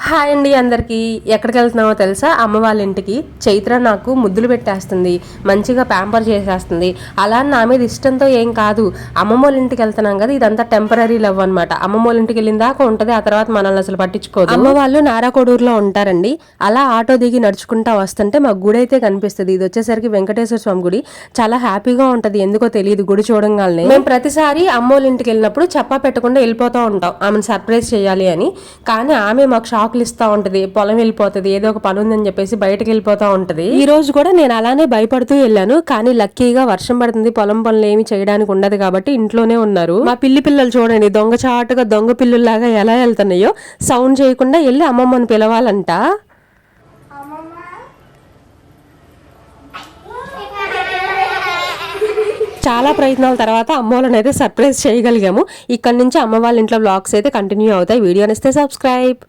Hi అండి అందరికీ. ఎక్కడికి వెళ్తున్నామో తెలుసా? అమ్మ వాళ్ళ ఇంటికి. చైత్ర నాకు ముద్దులు పెట్టేస్తుంది, మంచిగా ప్యాంపర్ చేసేస్తుంది. అలా నా మీద ఇష్టంతో ఏం కాదు. అమ్మమ్మ వాళ్ళ ఇంటికి వెళ్తున్నాం కదా, ఇదంతా టెంపరీ లవ్ అనమాట. అమ్మమ్మ వాళ్ళ ఇంటికి వెళ్ళిన దాకా ఉంటుంది, ఆ తర్వాత మనల్ని అసలు పట్టించుకోదు. అమ్మ వాళ్ళు నారాకొడూరులో ఉంటారండి. అలా ఆటో దిగి నడుచుకుంటా వస్తుంటే మాకు గుడి అయితే కనిపిస్తుంది. ఇది వచ్చేసరికి వెంకటేశ్వర స్వామి గుడి. చాలా హ్యాపీగా ఉంటది, ఎందుకో తెలియదు గుడి చూడంగానే. మేము ప్రతిసారి అమ్మ వాళ్ళ ఇంటికి వెళ్ళినప్పుడు చెప్పా పెట్టకుండా వెళ్ళిపోతూ ఉంటాం, ఆమెను సర్ప్రైజ్ చేయాలి అని. కానీ ఆమె మాకు షాక్ ఇస్తా ఉంటది, పొలం వెళ్ళిపోతుంది, ఏదో ఒక పని ఉందని చెప్పేసి బయటకు వెళ్ళిపోతా ఉంటది. ఈ రోజు కూడా నేను అలానే భయపడుతూ వెళ్ళాను, కానీ లక్కీగా వర్షం పడుతుంది, పొలం పనులు ఏమి చేయడానికి ఉండదు కాబట్టి ఇంట్లోనే ఉన్నారు. మా పిల్లలు చూడండి, దొంగచాటుగా దొంగ పిల్లుల్లాగా ఎలా వెళ్తున్నాయో. సౌండ్ చేయకుండా వెళ్ళి అమ్మమ్మని పిలవాలంట. చాలా ప్రయత్నాల తర్వాత అమ్మ వాళ్ళని అయితే సర్ప్రైజ్ చేయగలిగాము. ఇక్కడ నుంచి అమ్మ వాళ్ళ ఇంట్లో వ్లాగ్స్ అయితే కంటిన్యూ అవుతాయి. వీడియో నచ్చితే సబ్స్క్రైబ్.